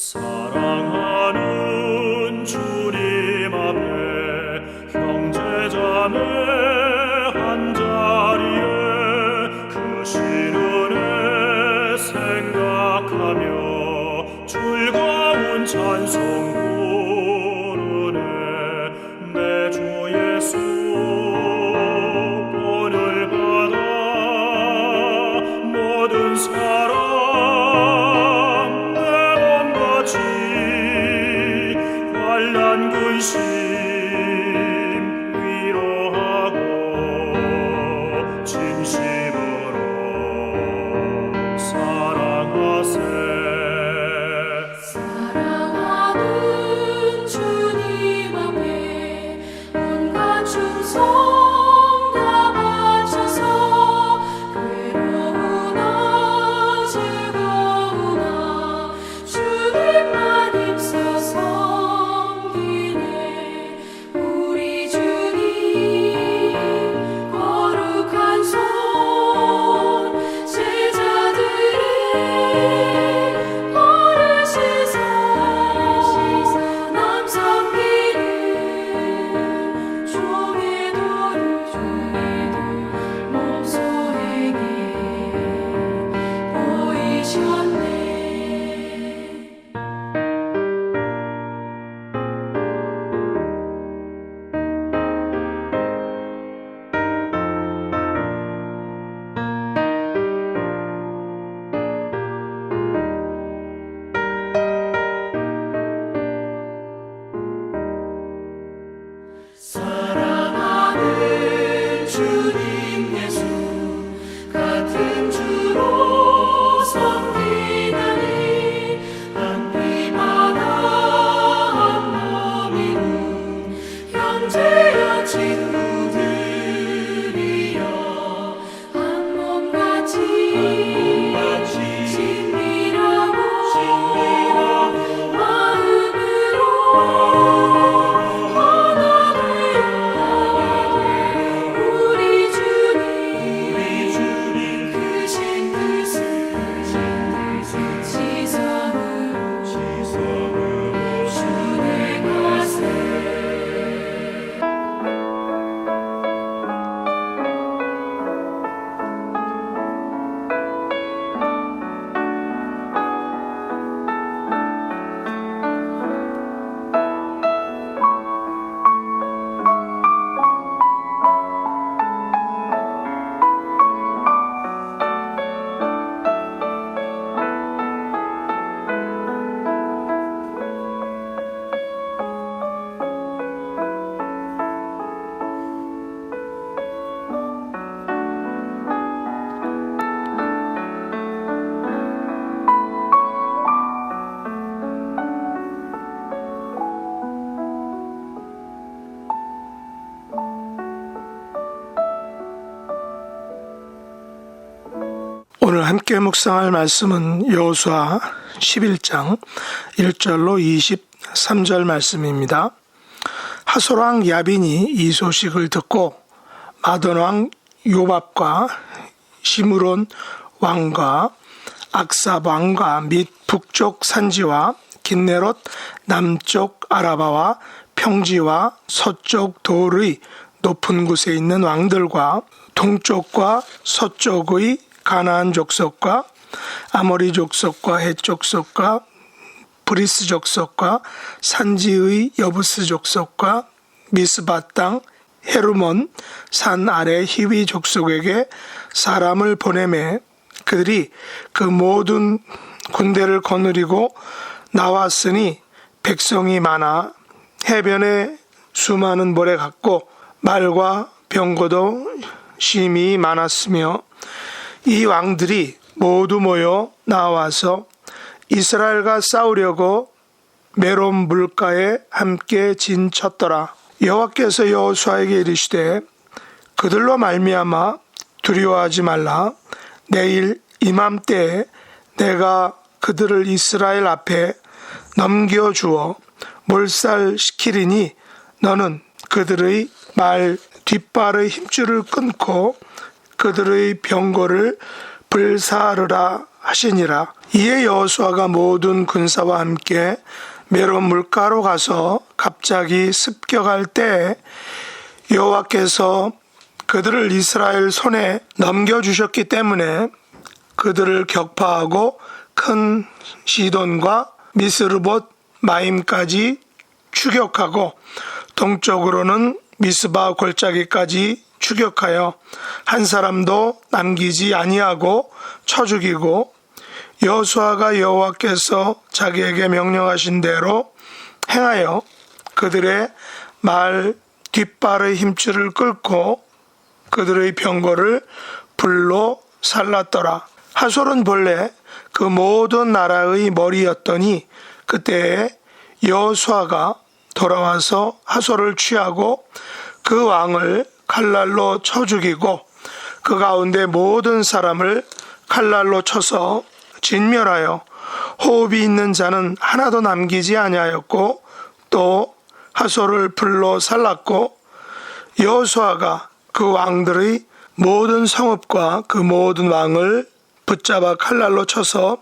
사랑하는 주님 앞에 형제자매 한자리에 그 신은혜 생각하며 즐거운 찬송 부르네. 내 주 예수 본을 받아 모든 사람 환난 근심 위로하고 진심으로 사랑하세. 사랑하는 주님 앞에 온갖 충성 다 바쳐서 괴로우나 즐거우나 주님만 힘써서 오늘 함께 묵상할 말씀은 여호수아 11장 1절로 23절 말씀입니다. 하솔왕 야빈이 이 소식을 듣고 마돈왕 요밥과 시므론 왕과 악삽 왕과 및 북쪽 산지와 긴네롯 남쪽 아라바와 평지와 서쪽 돌의 높은 곳에 있는 왕들과 동쪽과 서쪽의 가나안 족속과 아모리 족속과 헷 족속과 브리스 족속과 산지의 여부스 족속과 미스바 땅 헤르몬 산 아래 히위 족속에게 사람을 보내매 그들이 그 모든 군대를 거느리고 나왔으니 백성이 많아 해변에 수많은 모래 같고 말과 병거도 심히 많았으며 이 왕들이 모두 모여 나와서 이스라엘과 싸우려고 메론 물가에 함께 진쳤더라. 여호와께서 여호수아에게 이르시되 그들로 말미암아 두려워하지 말라. 내일 이맘때에 내가 그들을 이스라엘 앞에 넘겨주어 몰살시키리니 너는 그들의 말 뒷발의 힘줄을 끊고 그들의 병거를 불사르라 하시니라. 이에 여호수아가 모든 군사와 함께 메론 물가로 가서 갑자기 습격할 때 여호와께서 그들을 이스라엘 손에 넘겨주셨기 때문에 그들을 격파하고 큰 시돈과 미스르봇 마임까지 추격하고 동쪽으로는 미스바 골짜기까지 추격하여 한 사람도 남기지 아니하고 쳐 죽이고 여호수아가 여호와께서 자기에게 명령하신 대로 행하여 그들의 말 뒷발의 힘줄을 끊고 그들의 병거를 불로 살랐더라. 하솔은 본래 그 모든 나라의 머리였더니 그때에 여호수아가 돌아와서 하솔을 취하고 그 왕을 칼날로 쳐 죽이고 그 가운데 모든 사람을 칼날로 쳐서 진멸하여 호흡이 있는 자는 하나도 남기지 아니하였고 또 하솔을 불로 살랐고 여호수아가 그 왕들의 모든 성읍과 그 모든 왕을 붙잡아 칼날로 쳐서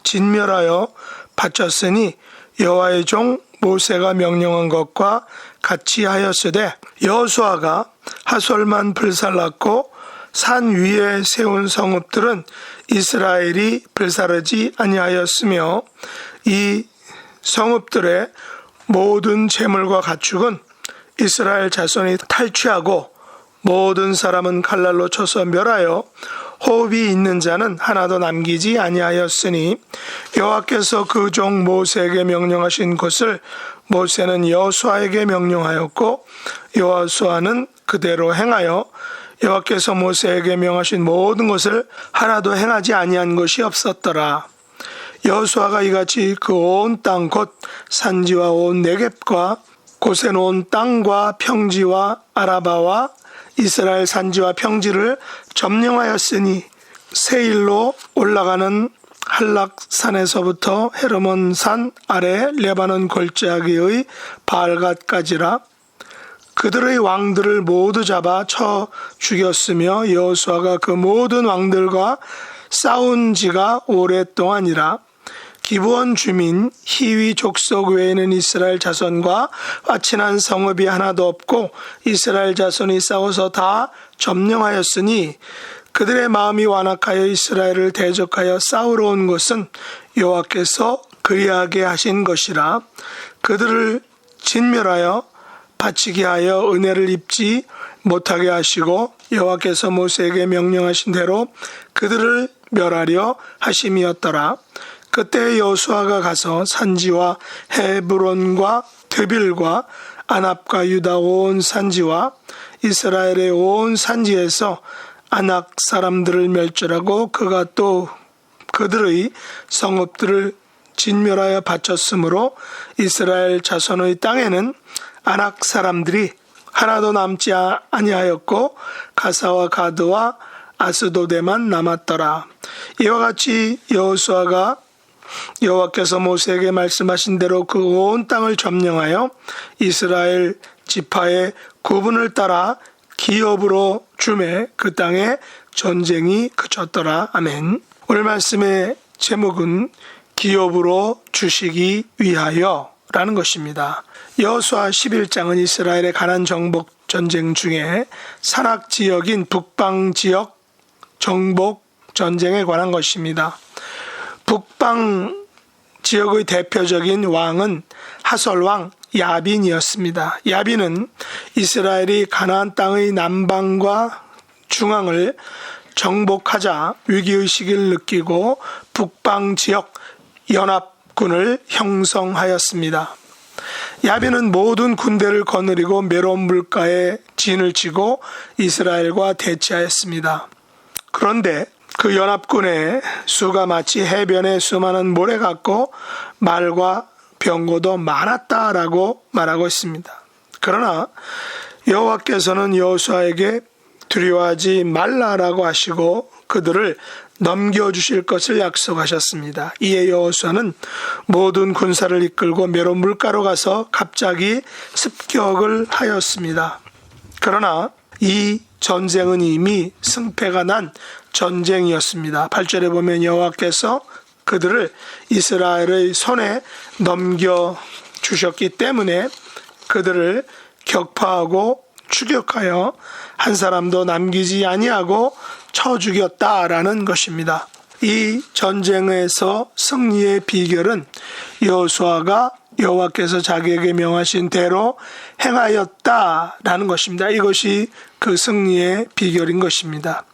진멸하여 바쳤으니 여호와의 종 모세가 명령한 것과 같이 하였으되 여호수아가 하솔만 불살랐고 산 위에 세운 성읍들은 이스라엘이 불사르지 아니하였으며 이 성읍들의 모든 재물과 가축은 이스라엘 자손이 탈취하고 모든 사람은 칼날로 쳐서 멸하여 호흡이 있는 자는 하나도 남기지 아니하였으니 여호와께서 그 종 모세에게 명령하신 것을 모세는 여호수아에게 명령하였고 여호수아는 그대로 행하여 여호와께서 모세에게 명하신 모든 것을 하나도 행하지 아니한 것이 없었더라. 여호수아가 이같이 그 온 땅 곧 산지와 온 네겝과 고센 온 땅과 평지와 아라바와 이스라엘 산지와 평지를 점령하였으니 세일로 올라가는 한락산에서부터 헤르몬 산 아래 레바논 골짜기의 바알갓까지라. 그들의 왕들을 모두 잡아 쳐 죽였으며 여호수아가 그 모든 왕들과 싸운 지가 오랫동안이라. 기브온 주민 히위 족속 외에는 이스라엘 자손과 화친한 성읍이 하나도 없고 이스라엘 자손이 싸워서 다 점령하였으니 그들의 마음이 완악하여 이스라엘을 대적하여 싸우러 온 것은 여호와께서 그리하게 하신 것이라. 그들을 진멸하여 바치게 하여 은혜를 입지 못하게 하시고 여호와께서 모세에게 명령하신 대로 그들을 멸하려 하심이었더라. 그때 여호수아가 가서 산지와 헤브론과 드빌과 아납과 유다 온 산지와 이스라엘의 온 산지에서 아낙 사람들을 멸절하고 그가 또 그들의 성읍들을 진멸하여 바쳤으므로 이스라엘 자손의 땅에는 아낙 사람들이 하나도 남지 아니하였고 가사와 가드와 아스도데만 남았더라. 이와 같이 여호수아가 여호와께서 모세에게 말씀하신 대로 그 온 땅을 점령하여 이스라엘 지파의 구분을 따라 기업으로 주매 그 땅에 전쟁이 그쳤더라. 아멘. 오늘 말씀의 제목은 기업으로 주시기 위하여 라는 것입니다. 여호수아 11장은 이스라엘의 가나안 정복 전쟁 중에 산악 지역인 북방 지역 정복 전쟁에 관한 것입니다. 북방 지역의 대표적인 왕은 하솔 왕 야빈이었습니다. 야빈은 이스라엘이 가나안 땅의 남방과 중앙을 정복하자 위기의식을 느끼고 북방 지역 연합군을 형성하였습니다. 야빈은 모든 군대를 거느리고 메론 물가에 진을 치고 이스라엘과 대치하였습니다. 그런데 그 연합군의 수가 마치 해변의 수많은 모래 같고 말과 병거도 많았다라고 말하고 있습니다. 그러나 여호와께서는 여호수아에게 두려워하지 말라라고 하시고 그들을 넘겨주실 것을 약속하셨습니다. 이에 여호수아는 모든 군사를 이끌고 메론 물가로 가서 갑자기 습격을 하였습니다. 그러나 이 전쟁은 이미 승패가 난 전쟁이었습니다. 8절에 보면 여호와께서 그들을 이스라엘의 손에 넘겨주셨기 때문에 그들을 격파하고 추격하여 한 사람도 남기지 아니하고 쳐 죽였다라는 것입니다. 이 전쟁에서 승리의 비결은 여호수아가 여호와께서 자기에게 명하신 대로 행하였다라는 것입니다. 이것이 그 승리의 비결인 것입니다.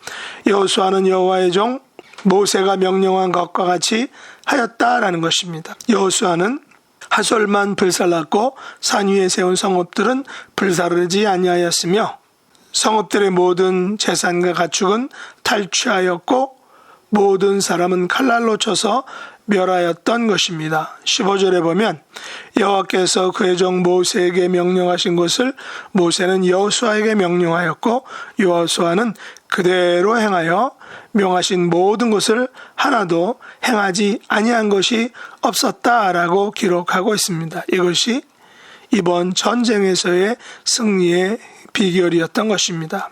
여호수아는 여호와의 종 모세가 명령한 것과 같이 하였다라는 것입니다. 여호수아는 하솔만 불살랐고 산 위에 세운 성읍들은 불사르지 아니하였으며 성읍들의 모든 재산과 가축은 탈취하였고 모든 사람은 칼날로 쳐서 멸하였던 것입니다. 15절에 보면 여호와께서 그의 종 모세에게 명령하신 것을 모세는 여호수아에게 명령하였고 여호수아는 그대로 행하여 명하신 모든 것을 하나도 행하지 아니한 것이 없었다라고 기록하고 있습니다. 이것이 이번 전쟁에서의 승리의 비결이었던 것입니다.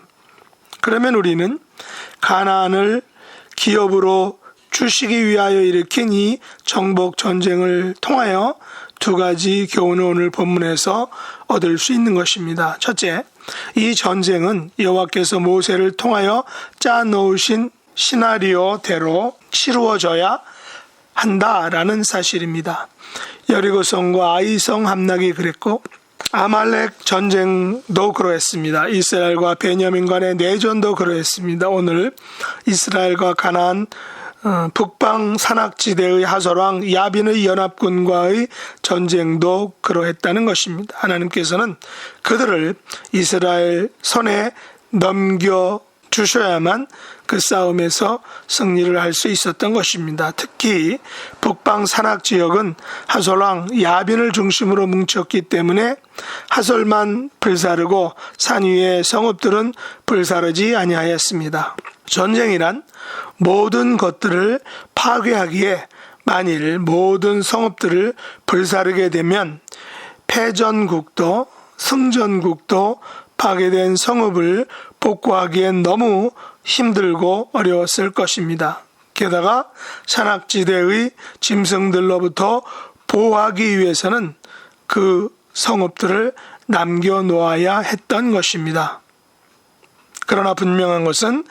그러면 우리는 가나안을 기업으로 주시기 위하여 일으킨 이 정복 전쟁을 통하여 두 가지 교훈을 오늘 본문에서 얻을 수 있는 것입니다. 첫째, 이 전쟁은 여호와께서 모세를 통하여 짜놓으신 시나리오대로 치루어져야 한다라는 사실입니다. 여리고성과 아이성 함락이 그랬고 아말렉 전쟁도 그러했습니다. 이스라엘과 베냐민 간의 내전도 그러했습니다. 오늘 이스라엘과 가나안 북방 산악지대의 하솔왕 야빈의 연합군과의 전쟁도 그러했다는 것입니다. 하나님께서는 그들을 이스라엘 손에 넘겨주셔야만 그 싸움에서 승리를 할 수 있었던 것입니다. 특히 북방 산악지역은 하솔왕 야빈을 중심으로 뭉쳤기 때문에 하솔만 불사르고 산 위의 성읍들은 불사르지 아니하였습니다. 전쟁이란 모든 것들을 파괴하기에 만일 모든 성읍들을 불사르게 되면 패전국도 승전국도 파괴된 성읍을 복구하기엔 너무 힘들고 어려웠을 것입니다. 게다가 산악지대의 짐승들로부터 보호하기 위해서는 그 성읍들을 남겨놓아야 했던 것입니다. 그러나 분명한 것은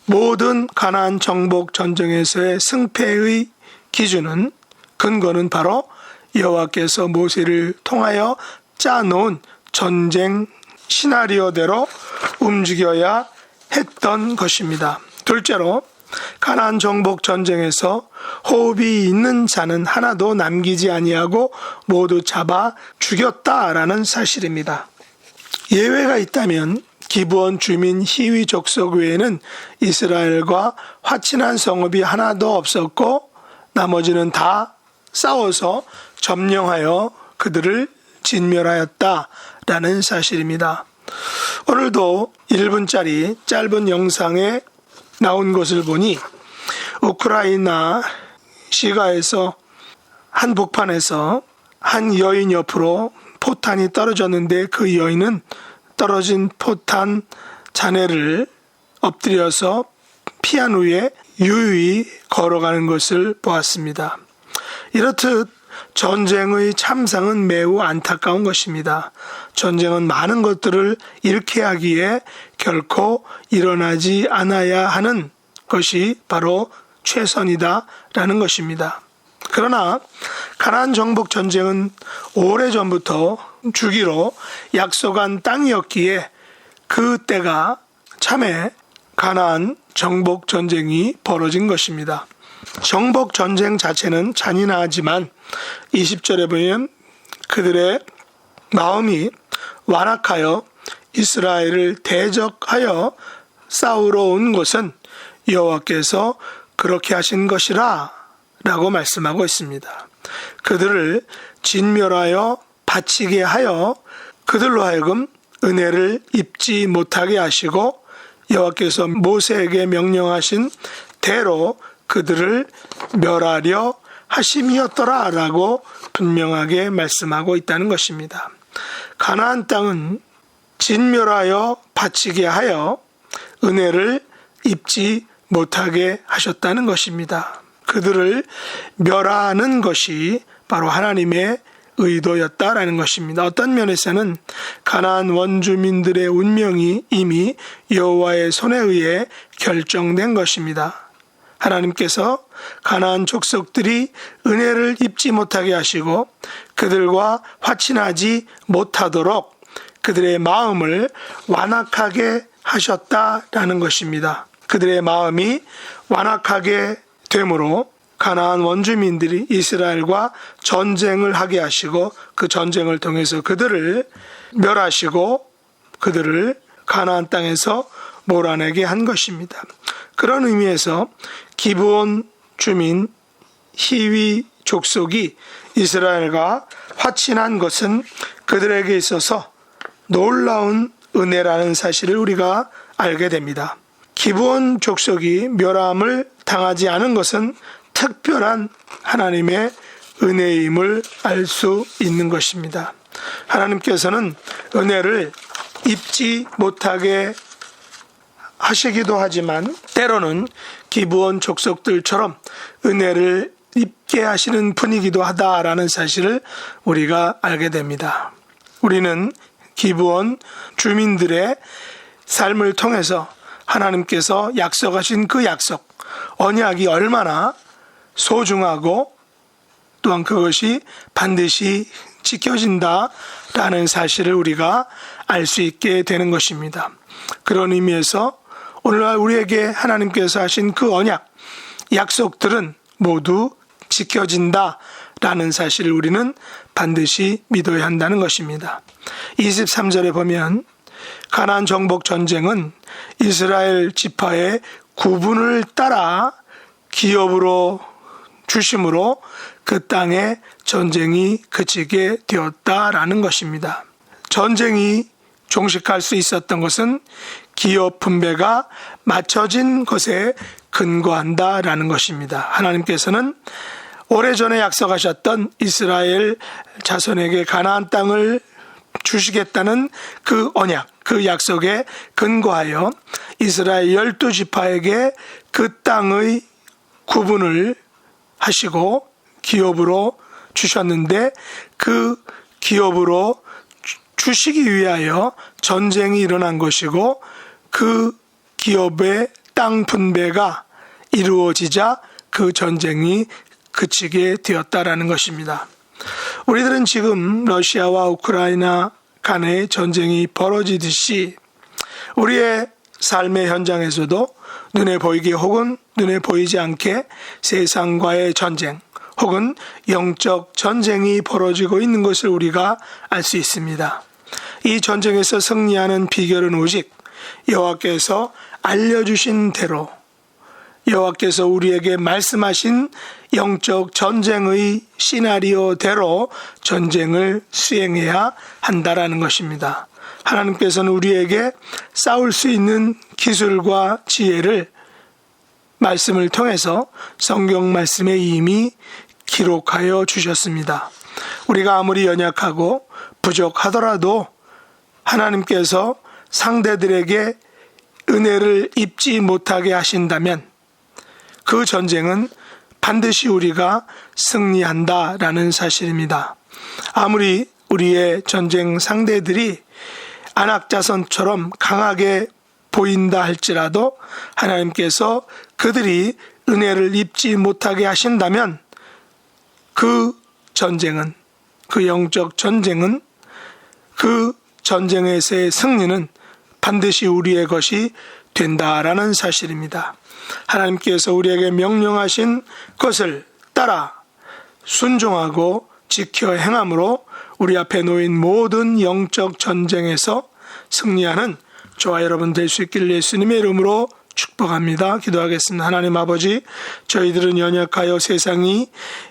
모든 가나안 정복 전쟁에서의 승패의 기준은 근거는 바로 여호와께서 모세를 통하여 짜놓은 전쟁 시나리오대로 움직여야 했던 것입니다. 둘째로 가나안 정복 전쟁에서 호흡이 있는 자는 하나도 남기지 아니하고 모두 잡아 죽였다라는 사실입니다. 예외가 있다면 기브온 주민 히위 족속 외에는 이스라엘과 화친한 성읍이 하나도 없었고 나머지는 다 싸워서 점령하여 그들을 진멸하였다라는 사실입니다. 오늘도 1분짜리 짧은 영상에 나온 것을 보니 우크라이나 시가에서 한 북판에서 한 여인 옆으로 포탄이 떨어졌는데 그 여인은 떨어진 포탄 잔해를 엎드려서 피한 후에 유유히 걸어가는 것을 보았습니다. 이렇듯 전쟁의 참상은 매우 안타까운 것입니다. 전쟁은 많은 것들을 잃게 하기에 결코 일어나지 않아야 하는 것이 바로 최선이다라는 것입니다. 그러나 가나안 정복 전쟁은 오래전부터 주기로 약속한 땅이었기에 그 때가 참에 가나안 정복 전쟁이 벌어진 것입니다. 정복 전쟁 자체는 잔인하지만 20절에 보면 그들의 마음이 완악하여 이스라엘을 대적하여 싸우러 온 것은 여호와께서 그렇게 하신 것이라 라고 말씀하고 있습니다. 그들을 진멸하여 바치게 하여 그들로 하여금 은혜를 입지 못하게 하시고 여호와께서 모세에게 명령하신 대로 그들을 멸하려 하심이었더라 라고 분명하게 말씀하고 있다는 것입니다. 가나안 땅은 진멸하여 바치게 하여 은혜를 입지 못하게 하셨다는 것입니다. 그들을 멸하는 것이 바로 하나님의 의도였다라는 것입니다. 어떤 면에서는 가나안 원주민들의 운명이 이미 여호와의 손에 의해 결정된 것입니다. 하나님께서 가나안 족속들이 은혜를 입지 못하게 하시고 그들과 화친하지 못하도록 그들의 마음을 완악하게 하셨다라는 것입니다. 그들의 마음이 완악하게 되므로 가나안 원주민들이 이스라엘과 전쟁을 하게 하시고 그 전쟁을 통해서 그들을 멸하시고 그들을 가나안 땅에서 몰아내게 한 것입니다. 그런 의미에서 기브온 주민 히위 족속이 이스라엘과 화친한 것은 그들에게 있어서 놀라운 은혜라는 사실을 우리가 알게 됩니다. 기브온 족속이 멸함을 당하지 않은 것은 특별한 하나님의 은혜임을 알 수 있는 것입니다. 하나님께서는 은혜를 입지 못하게 하시기도 하지만 때로는 기브온 족속들처럼 은혜를 입게 하시는 분이기도 하다라는 사실을 우리가 알게 됩니다. 우리는 기브온 주민들의 삶을 통해서 하나님께서 약속하신 그 약속, 언약이 얼마나 소중하고 또한 그것이 반드시 지켜진다라는 사실을 우리가 알 수 있게 되는 것입니다. 그런 의미에서 오늘날 우리에게 하나님께서 하신 그 언약, 약속들은 모두 지켜진다라는 사실을 우리는 반드시 믿어야 한다는 것입니다. 23절에 보면 가나안 정복 전쟁은 이스라엘 지파의 구분을 따라 기업으로 주심으로 그 땅에 전쟁이 그치게 되었다라는 것입니다. 전쟁이 종식할 수 있었던 것은 기업 분배가 맞춰진 것에 근거한다라는 것입니다. 하나님께서는 오래전에 약속하셨던 이스라엘 자손에게 가나안 땅을 주시겠다는 그 언약, 그 약속에 근거하여 이스라엘 12지파에게 그 땅의 구분을 하시고 기업으로 주셨는데 그 기업으로 주시기 위하여 전쟁이 일어난 것이고 그 기업의 땅 분배가 이루어지자 그 전쟁이 그치게 되었다라는 것입니다. 우리들은 지금 러시아와 우크라이나 간의 전쟁이 벌어지듯이 우리의 삶의 현장에서도 눈에 보이게 혹은 눈에 보이지 않게 세상과의 전쟁 혹은 영적 전쟁이 벌어지고 있는 것을 우리가 알 수 있습니다. 이 전쟁에서 승리하는 비결은 오직 여호와께서 알려주신 대로 여호와께서 우리에게 말씀하신 영적 전쟁의 시나리오대로 전쟁을 수행해야 한다라는 것입니다. 하나님께서는 우리에게 싸울 수 있는 기술과 지혜를 말씀을 통해서 성경 말씀에 이미 기록하여 주셨습니다. 우리가 아무리 연약하고 부족하더라도 하나님께서 상대들에게 은혜를 입지 못하게 하신다면 그 전쟁은 반드시 우리가 승리한다라는 사실입니다. 아무리 우리의 전쟁 상대들이 안악자손처럼 강하게 보인다 할지라도 하나님께서 그들이 은혜를 입지 못하게 하신다면 그 전쟁은, 그 영적 전쟁은, 그 전쟁에서의 승리는 반드시 우리의 것이 된다라는 사실입니다. 하나님께서 우리에게 명령하신 것을 따라 순종하고 지켜 행함으로 우리 앞에 놓인 모든 영적 전쟁에서 승리하는 저와 여러분 될 수 있기를 예수님의 이름으로 축복합니다. 기도하겠습니다. 하나님 아버지, 저희들은 연약하여 세상이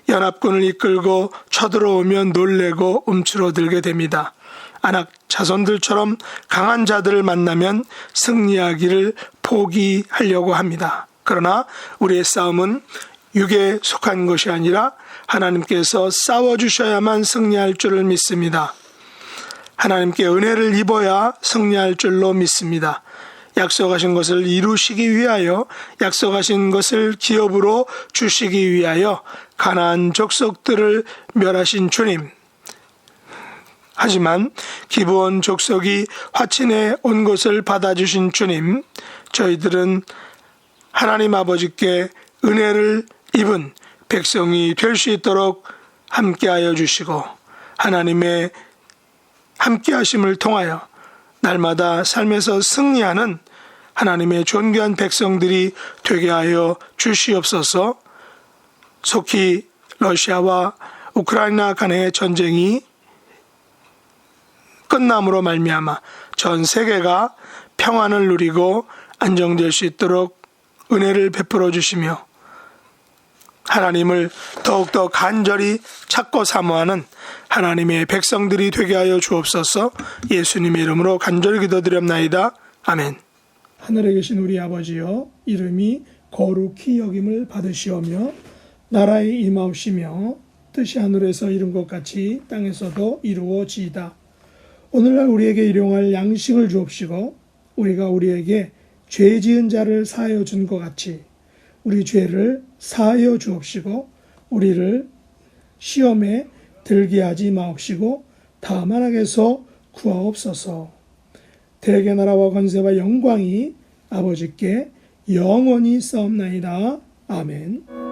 연합군을 이끌고 쳐들어오면 놀래고 움츠러들게 됩니다. 안악 자손들처럼 강한 자들을 만나면 승리하기를 포기하려고 합니다. 그러나 우리의 싸움은 육에 속한 것이 아니라 하나님께서 싸워주셔야만 승리할 줄을 믿습니다. 하나님께 은혜를 입어야 승리할 줄로 믿습니다. 약속하신 것을 이루시기 위하여, 약속하신 것을 기업으로 주시기 위하여 가나안 족속들을 멸하신 주님. 하지만 기브온 족속이 화친해 온 것을 받아주신 주님, 저희들은 하나님 아버지께 은혜를 입은 백성이 될 수 있도록 함께하여 주시고, 하나님의 함께하심을 통하여 날마다 삶에서 승리하는 하나님의 존귀한 백성들이 되게 하여 주시옵소서. 속히 러시아와 우크라이나 간의 전쟁이 끝남으로 말미암아 전 세계가 평안을 누리고 안정될 수 있도록 은혜를 베풀어 주시며, 하나님을 더욱더 간절히 찾고 사모하는 하나님의 백성들이 되게 하여 주옵소서. 예수님의 이름으로 간절히 기도드렸나이다. 아멘. 하늘에 계신 우리 아버지여, 이름이 거룩히 여김을 받으시오며 나라에 임하옵시며 뜻이 하늘에서 이룬 것 같이 땅에서도 이루어지이다. 오늘날 우리에게 일용할 양식을 주옵시고, 우리가 우리에게 죄 지은 자를 사하여 준 것 같이 우리 죄를 사하여 주옵시고, 우리를 시험에 들게 하지 마옵시고 다만 악에서 구하옵소서. 대개 나라와 권세와 영광이 아버지께 영원히 싸움나이다. 아멘.